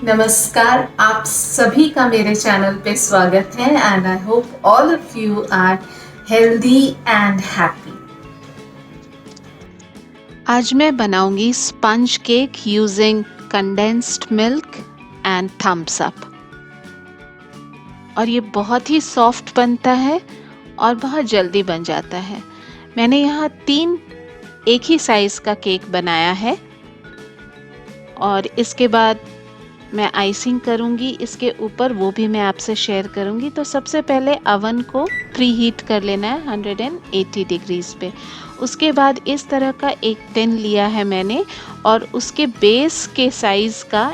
नमस्कार, आप सभी का मेरे चैनल पे स्वागत है and I hope all of you are healthy and happy. आज मैं बनाऊंगी sponge cake using condensed milk and Thums Up. और ये बहुत ही सॉफ्ट बनता है और बहुत जल्दी बन जाता है। मैंने यहाँ 3 एक ही साइज का केक बनाया है और इसके बाद मैं आइसिंग करूंगी इसके ऊपर, वो भी मैं आपसे शेयर करूंगी। तो सबसे पहले अवन को प्री हीट कर लेना है 180 डिग्रीज पे। उसके बाद इस तरह का एक टिन लिया है मैंने और उसके बेस के साइज़ का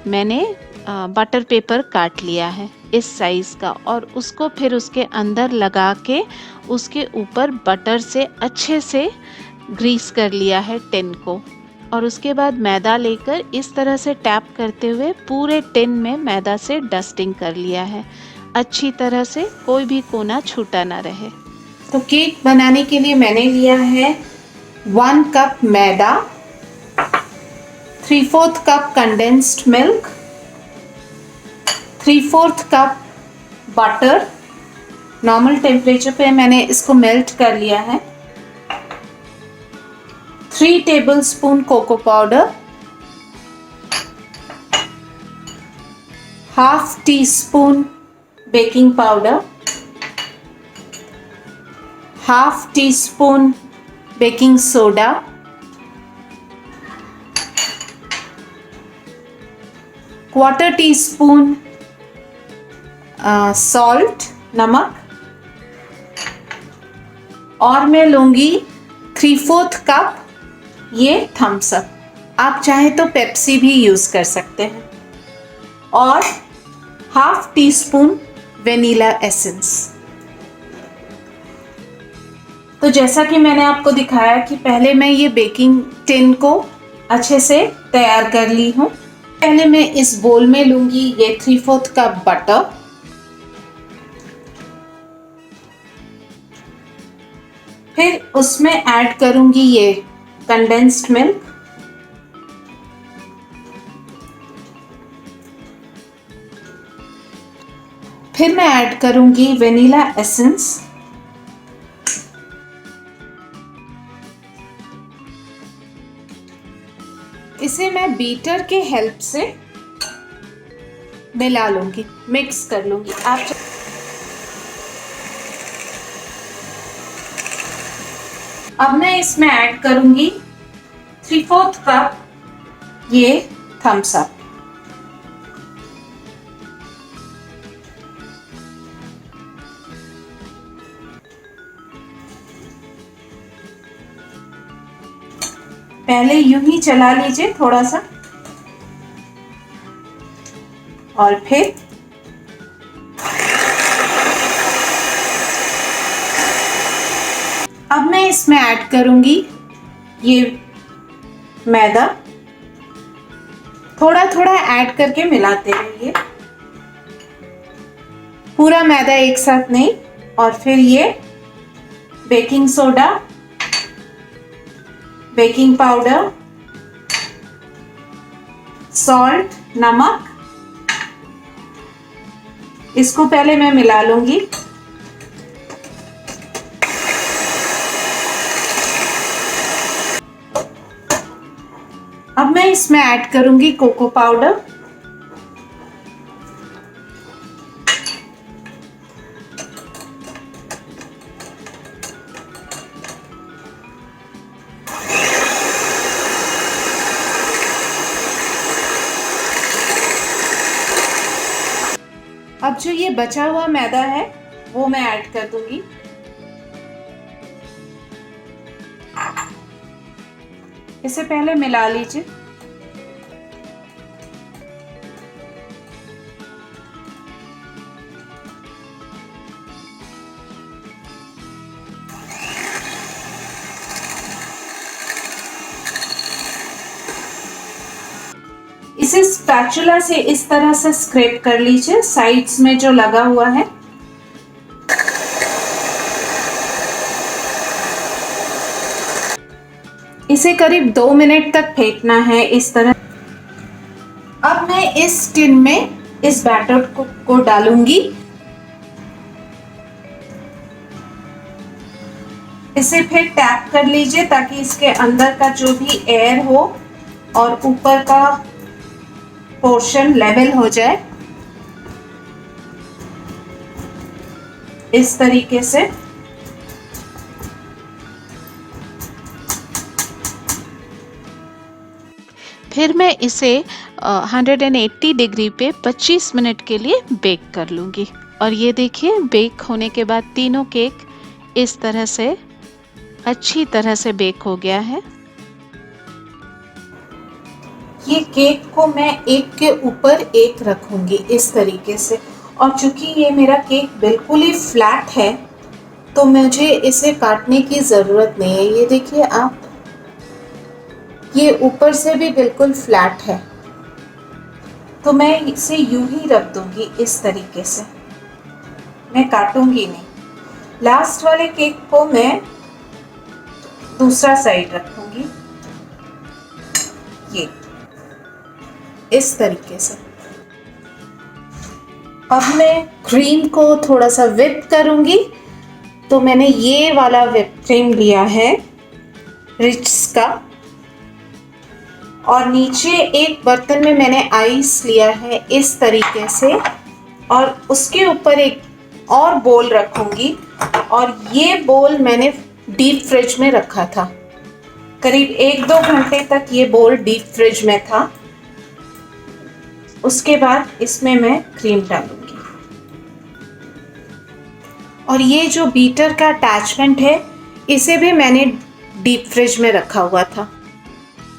मैंने बटर पेपर काट लिया है इस साइज़ का, और उसको फिर उसके अंदर लगा के उसके ऊपर बटर से अच्छे से ग्रीस कर लिया है टिन को। और उसके बाद मैदा लेकर इस तरह से टैप करते हुए पूरे टिन में मैदा से डस्टिंग कर लिया है अच्छी तरह से, कोई भी कोना छूटा ना रहे। तो केक बनाने के लिए मैंने लिया है 1 कप मैदा, 3/4 cup condensed milk, 3/4 cup butter. Normal temperature पे मैंने इसको मेल्ट कर लिया है। 3 tablespoon cocoa powder, half teaspoon baking powder, half teaspoon baking soda, quarter teaspoon salt नमक, और मैं लूँगी 3/4 कप ये थम्स अप। आप चाहे तो पेप्सी भी यूज़ कर सकते हैं, और half tea spoon vanilla essence. तो जैसा कि मैंने आपको दिखाया कि पहले मैं ये बेकिंग टिन को अच्छे से तैयार कर ली हूँ। पहले मैं इस बोल में लूँगी ये 3/4 कप बटर, फिर उसमें ऐड करूँगी ये कंडेंस्ड मिल्क, फिर मैं ऐड करूँगी वेनिला एसेंस, इसे मैं बीटर के हेल्प से मिला लूँगी, मिक्स कर लूँगी। अब मैं इसमें ऐड करूँगी 3/4 कप ये थम्स अप। पहले यूं ही चला लीजिए थोड़ा सा, और फिर अब मैं इसमें ऐड करूंगी ये मैदा। थोड़ा थोड़ा ऐड करके मिलाते रहिए, पूरा मैदा एक साथ नहीं। और फिर ये baking soda, baking powder, salt नमक, इसको पहले मैं मिला लूंगी। अब मैं इसमें ऐड करूंगी कोको पाउडर, अब जो ये बचा हुआ मैदा है वो मैं ऐड कर दूंगी। इसे पहले मिला लीजिए। इसे स्पैचुला से इस तरह से स्क्रैप कर लीजिए साइड्स में जो लगा हुआ है। इसे करीब 2 मिनट तक फेंटना है इस तरह। अब मैं मैं इस टिन में इस बैटर को डालूंगी। इसे फिर टैप कर लीजिए ताकि इसके अंदर का जो भी एयर हो और ऊपर का पोर्शन लेवल हो जाए, इस तरीके से। फिर मैं इसे 180 डिग्री पे 25 मिनट के लिए बेक कर लूँगी। और ये देखिए, बेक होने के बाद तीनों केक इस तरह से अच्छी तरह से बेक हो गया है। ये केक को मैं एक के ऊपर एक रखूंगी इस तरीके से। और चूंकि ये मेरा केक बिल्कुल ही फ्लैट है तो मुझे इसे काटने की ज़रूरत नहीं है। ये देखिए आप, ये ऊपर से भी बिल्कुल फ्लैट है, तो मैं इसे यूं ही रख दूंगी इस तरीके से, मैं काटूंगी नहीं। लास्ट वाले केक को मैं दूसरा साइड रखूंगी, ये इस तरीके से। अब मैं क्रीम को थोड़ा सा whip करूंगी, तो मैंने ये वाला whip क्रीम लिया है रिच्स का, और नीचे एक बर्तन में मैंने आइस लिया है इस तरीके से, और उसके ऊपर एक और बोल रखूंगी। और ये बोल मैंने डीप फ्रिज में रखा था, करीब 1-2 घंटे तक ये बोल डीप फ्रिज में था। उसके बाद इसमें मैं क्रीम डालूंगी, और ये जो बीटर का अटैचमेंट है इसे भी मैंने डीप फ्रिज में रखा हुआ था।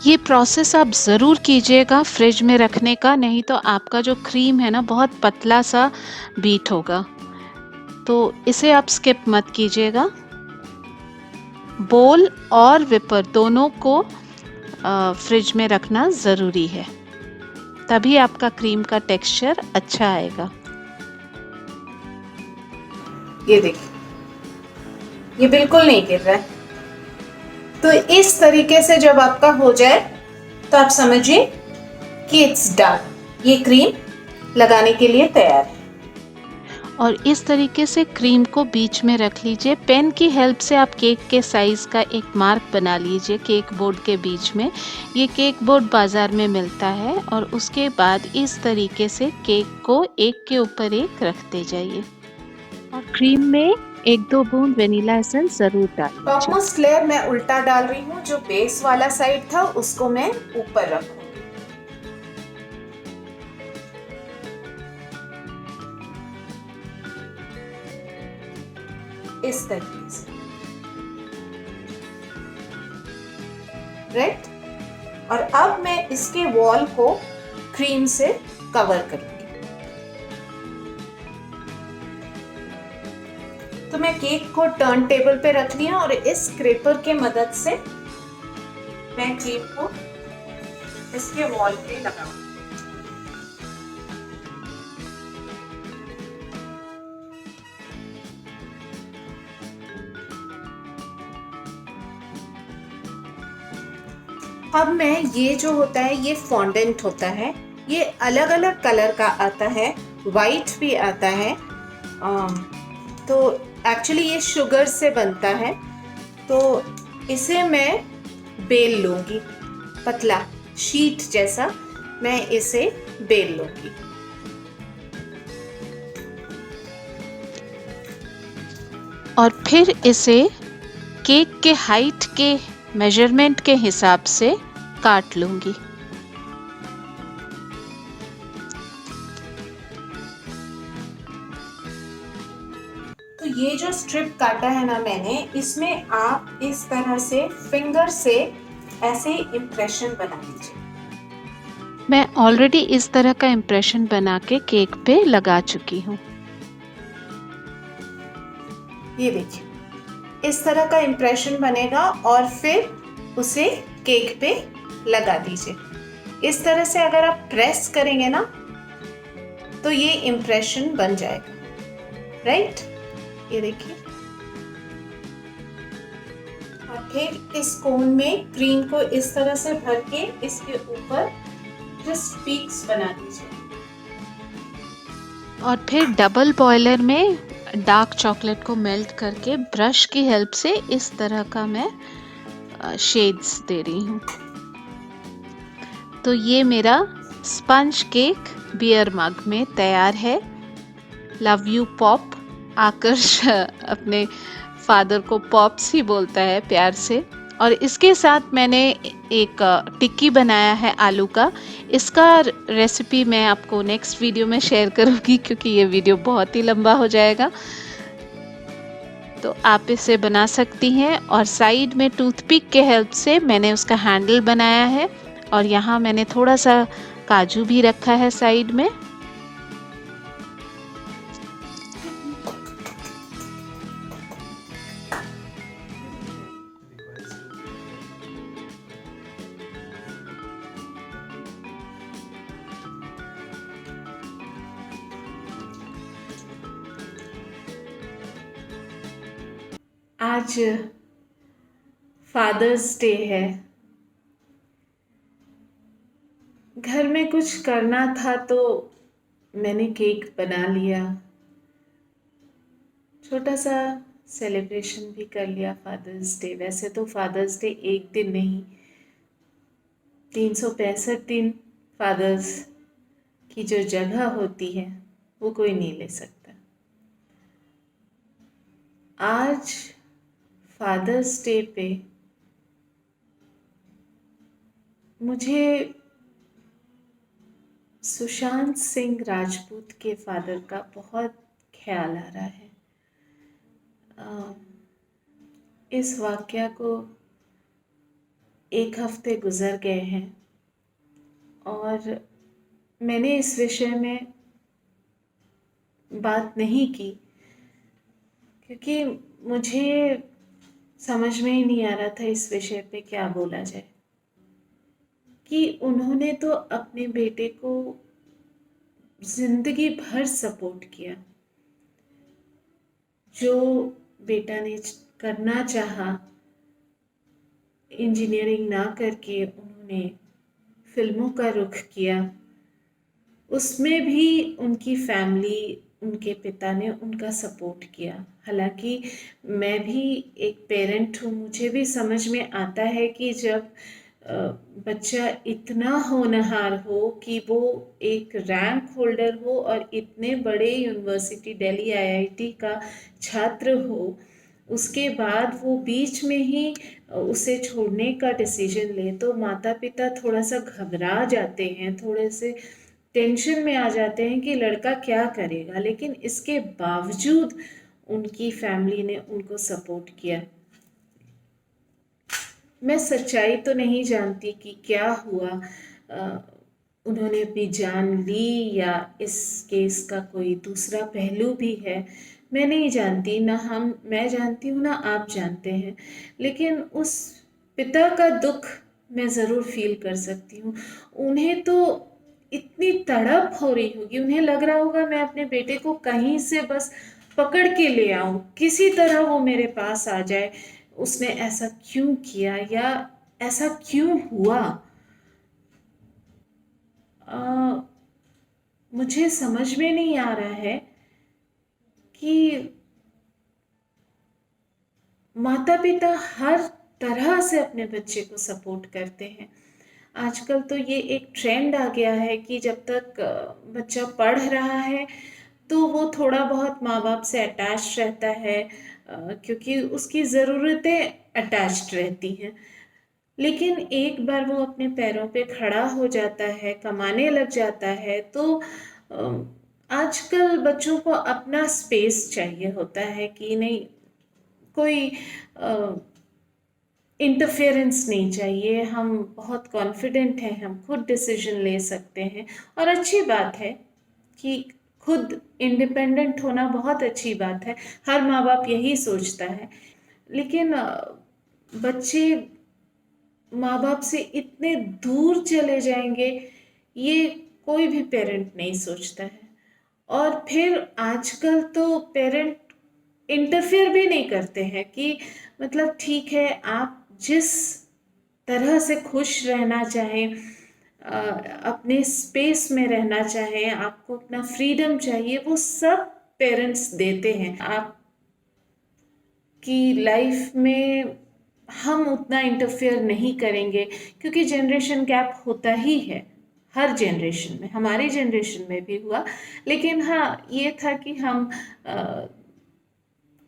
ये प्रोसेस आप ज़रूर कीजिएगा फ्रिज में रखने का, नहीं तो आपका जो क्रीम है ना बहुत पतला सा बीट होगा, तो इसे आप स्किप मत कीजिएगा। बोल और विपर दोनों को फ्रिज में रखना ज़रूरी है, तभी आपका क्रीम का टेक्सचर अच्छा आएगा। ये देखिए, ये बिल्कुल नहीं गिर रहा है। तो इस तरीके से जब आपका हो जाए तो आप समझिए कि इट्स डन, ये क्रीम लगाने के लिए तैयार है। और इस तरीके से क्रीम को बीच में रख लीजिए। पेन की हेल्प से आप केक के साइज़ का एक मार्क बना लीजिए केक बोर्ड के बीच में। ये केक बोर्ड बाज़ार में मिलता है, और उसके बाद इस तरीके से केक को एक के ऊपर एक रखते जाइए, और क्रीम में 1-2 बूंद वेनिला एसेंस ज़रूर डालिए। टॉपमोस्ट लेयर मैं उल्टा डाल रही हूँ, जो बेस वाला साइड था उसको मैं ऊपर रखूंगी। इस तरीके से, राइट। और अब मैं इसके वॉल को क्रीम से कवर करूंगी। तो मैं केक को टर्न टेबल पे रख लिया, और इस स्क्रैपर के मदद से मैं क्रीम को इसके वॉल पे लगाऊंगी। अब मैं, ये जो होता है ये फॉन्डेंट होता है, ये अलग अलग कलर का आता है, वाइट भी आता है। तो एक्चुअली ये शुगर से बनता है, तो इसे मैं बेल लूँगी, पतला शीट जैसा मैं इसे बेल लूँगी। और फिर इसे केक के हाइट के मेजरमेंट के हिसाब से काट लूँगी। तो ये जो स्ट्रिप काटा है ना मैंने, इसमें आप इस तरह से फिंगर से ऐसे इम्प्रेशन बना लीजिए। मैं ऑलरेडी इस तरह का इम्प्रेशन बना के केक पे लगा चुकी हूँ। ये देखिए, इस तरह का इम्प्रेशन बनेगा, और फिर उसे केक पे लगा दीजिए। इस तरह से अगर आप प्रेस करेंगे ना तो ये इम्प्रेशन बन जाएगा, राइट। ये देखिए, और फिर इस कोन में क्रीम को इस तरह से भर के इसके ऊपर जस्ट पीक्स बना दीजिए। और फिर डबल बॉयलर में डार्क चॉकलेट को मेल्ट करके ब्रश की हेल्प से इस तरह का मैं शेड्स दे रही हूँ। तो ये मेरा स्पंज केक बियर मग में तैयार है। Love you pop. आकर्ष अपने फादर को पॉप्स ही बोलता है प्यार से। और इसके साथ मैंने एक टिक्की बनाया है आलू का। इसका रेसिपी मैं आपको नेक्स्ट वीडियो में शेयर करूँगी, क्योंकि ये वीडियो बहुत ही लंबा हो जाएगा। तो आप इसे बना सकती हैं। और साइड में टूथपिक के हेल्प से मैंने उसका हैंडल बनाया है। और यहाँ मैंने थोड़ा सा काजू भी रखा है साइड में। आज फादर्स डे है। घर में कुछ करना था तो मैंने केक बना लिया, छोटा सा सेलिब्रेशन भी कर लिया फादर्स डे। वैसे तो फादर्स डे एक दिन नहीं, 365 दिन फादर्स की जो जगह होती है वो कोई नहीं ले सकता। आज फादर्स डे पे मुझे सुशांत सिंह राजपूत के फादर का बहुत ख्याल आ रहा है। इस वाक़या को 1 हफ्ते गुज़र गए हैं और मैंने इस विषय में बात नहीं की, क्योंकि मुझे समझ में ही नहीं आ रहा था इस विषय पे क्या बोला जाए। कि उन्होंने तो अपने बेटे को ज़िंदगी भर सपोर्ट किया। जो बेटा ने करना चाहा, इंजीनियरिंग ना करके उन्होंने फिल्मों का रुख किया। उसमें भी उनकी फैमिली, उनके पिता ने उनका सपोर्ट किया। हालांकि मैं भी एक पेरेंट हूँ, मुझे भी समझ में आता है कि जब बच्चा इतना होनहार हो कि वो एक रैंक होल्डर हो और इतने बड़े यूनिवर्सिटी दिल्ली आईआईटी का छात्र हो, उसके बाद वो बीच में ही उसे छोड़ने का डिसीजन ले, तो माता पिता थोड़ा सा घबरा जाते हैं, थोड़े से टेंशन में आ जाते हैं कि लड़का क्या करेगा। लेकिन इसके बावजूद उनकी फैमिली ने उनको सपोर्ट किया। मैं सच्चाई तो नहीं जानती कि क्या हुआ, उन्होंने अपनी जान ली या इस केस का कोई दूसरा पहलू भी है, मैं नहीं जानती। ना मैं जानती हूँ ना आप जानते हैं। लेकिन उस पिता का दुख मैं ज़रूर फील कर सकती हूँ। उन्हें तो इतनी तड़प हो रही होगी, उन्हें लग रहा होगा मैं अपने बेटे को कहीं से बस पकड़ के ले आऊं, किसी तरह वो मेरे पास आ जाए। उसने ऐसा क्यों किया या ऐसा क्यों हुआ? मुझे समझ में नहीं आ रहा है कि माता पिता हर तरह से अपने बच्चे को सपोर्ट करते हैं। आजकल तो ये एक ट्रेंड आ गया है कि जब तक बच्चा पढ़ रहा है तो वो थोड़ा बहुत माँ बाप से अटैच रहता है, क्योंकि उसकी ज़रूरतें अटैच्ड रहती हैं। लेकिन एक बार वो अपने पैरों पे खड़ा हो जाता है, कमाने लग जाता है, तो आजकल बच्चों को अपना स्पेस चाहिए होता है कि नहीं, कोई इंटरफेरेंस नहीं चाहिए। हम बहुत कॉन्फिडेंट हैं, हम खुद डिसीजन ले सकते हैं। और अच्छी बात है कि खुद इंडिपेंडेंट होना बहुत अच्छी बात है, हर माँ बाप यही सोचता है। लेकिन बच्चे माँ बाप से इतने दूर चले जाएंगे, ये कोई भी पेरेंट नहीं सोचता है। और फिर आजकल तो पेरेंट इंटरफेयर भी नहीं करते हैं कि मतलब ठीक है, आप जिस तरह से खुश रहना चाहें, अपने स्पेस में रहना चाहें, आपको अपना फ्रीडम चाहिए, वो सब पेरेंट्स देते हैं। आपकी लाइफ में हम उतना इंटरफेयर नहीं करेंगे, क्योंकि जनरेशन गैप होता ही है हर जनरेशन में, हमारी जनरेशन में भी हुआ। लेकिन हाँ, ये था कि हम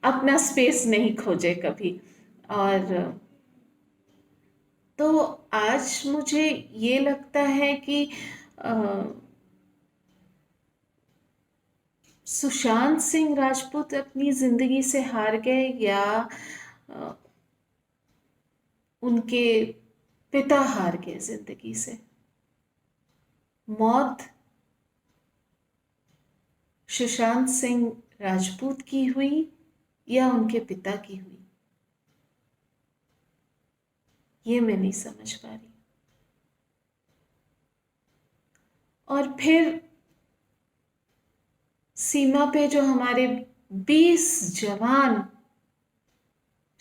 अपना स्पेस नहीं खोजे कभी। और तो आज मुझे ये लगता है कि सुशांत सिंह राजपूत अपनी जिंदगी से हार गए, या उनके पिता हार गए जिंदगी से। मौत सुशांत सिंह राजपूत की हुई या उनके पिता की हुई, ये मैं नहीं समझ पा रही। और फिर सीमा पे जो हमारे 20 जवान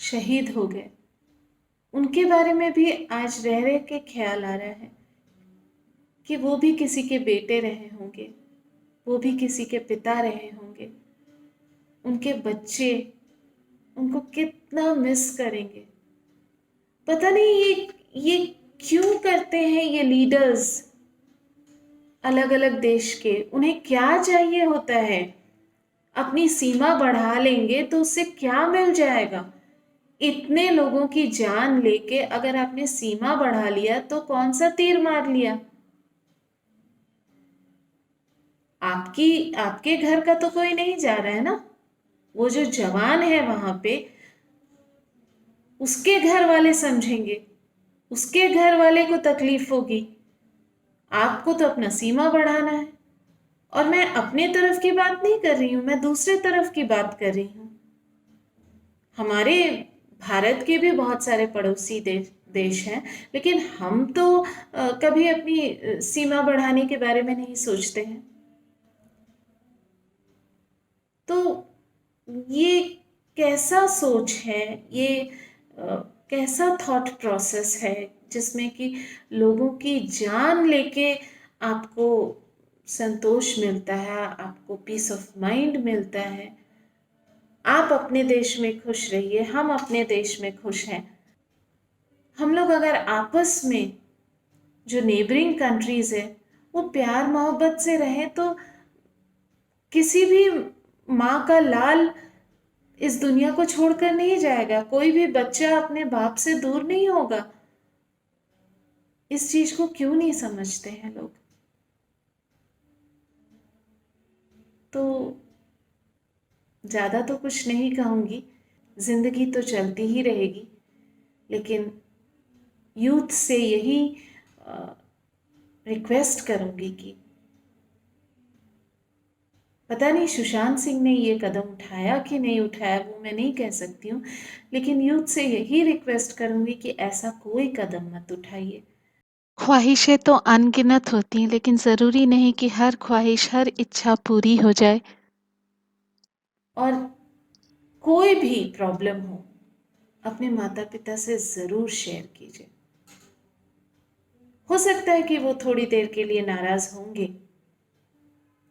शहीद हो गए, उनके बारे में भी आज रह रह के ख्याल आ रहा है कि वो भी किसी के बेटे रहे होंगे, वो भी किसी के पिता रहे होंगे, उनके बच्चे उनको कितना मिस करेंगे। पता नहीं ये क्यों करते हैं ये लीडर्स अलग अलग देश के, उन्हें क्या चाहिए होता है? अपनी सीमा बढ़ा लेंगे तो उससे क्या मिल जाएगा? इतने लोगों की जान लेके अगर आपने सीमा बढ़ा लिया तो कौन सा तीर मार लिया? आपके घर का तो कोई नहीं जा रहा है ना, वो जो जवान है वहां पे, उसके घर वाले समझेंगे, उसके घर वाले को तकलीफ होगी। आपको तो अपना सीमा बढ़ाना है। और मैं अपने तरफ की बात नहीं कर रही हूं, मैं दूसरे तरफ की बात कर रही हूं। हमारे भारत के भी बहुत सारे पड़ोसी देश हैं, लेकिन हम तो कभी अपनी सीमा बढ़ाने के बारे में नहीं सोचते हैं। तो ये कैसा सोच है, ये कैसा थॉट प्रोसेस है जिसमें कि लोगों की जान लेके आपको संतोष मिलता है, आपको पीस ऑफ माइंड मिलता है। आप अपने देश में खुश रहिए, हम अपने देश में खुश हैं। हम लोग अगर आपस में, जो नेबरिंग कंट्रीज है, वो प्यार मोहब्बत से रहें तो किसी भी माँ का लाल इस दुनिया को छोड़कर नहीं जाएगा, कोई भी बच्चा अपने बाप से दूर नहीं होगा। इस चीज को क्यों नहीं समझते हैं लोग? तो ज्यादा तो कुछ नहीं कहूंगी, जिंदगी तो चलती ही रहेगी, लेकिन यूथ से यही रिक्वेस्ट करूंगी कि पता नहीं सुशांत सिंह ने ये कदम उठाया कि नहीं उठाया, वो मैं नहीं कह सकती हूँ, लेकिन यूथ से यही रिक्वेस्ट करूंगी कि ऐसा कोई कदम मत उठाइए। ख्वाहिशें तो अनगिनत होती हैं, लेकिन ज़रूरी नहीं कि हर ख्वाहिश, हर इच्छा पूरी हो जाए। और कोई भी प्रॉब्लम हो, अपने माता पिता से ज़रूर शेयर कीजिए। हो सकता है कि वो थोड़ी देर के लिए नाराज़ होंगे,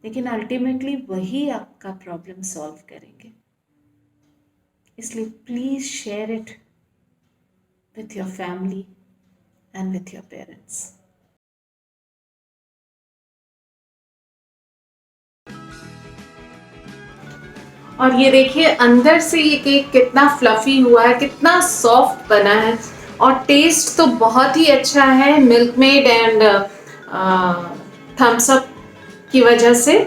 लेकिन अल्टीमेटली वही आपका प्रॉब्लम सॉल्व करेंगे। इसलिए please share it with your family and with your parents. और ये देखिए अंदर से ये केक कितना फ्लफी हुआ है, कितना सॉफ्ट बना है, और टेस्ट तो बहुत ही अच्छा है milk made and Thums up की वजह से।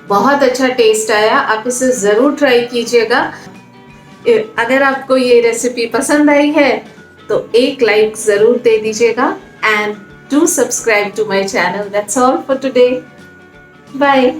बहुत अच्छा टेस्ट आया, आप इसे ज़रूर ट्राई कीजिएगा। अगर आपको ये रेसिपी पसंद आई है तो एक लाइक ज़रूर दे दीजिएगा and do subscribe to my channel. That's all for today, bye.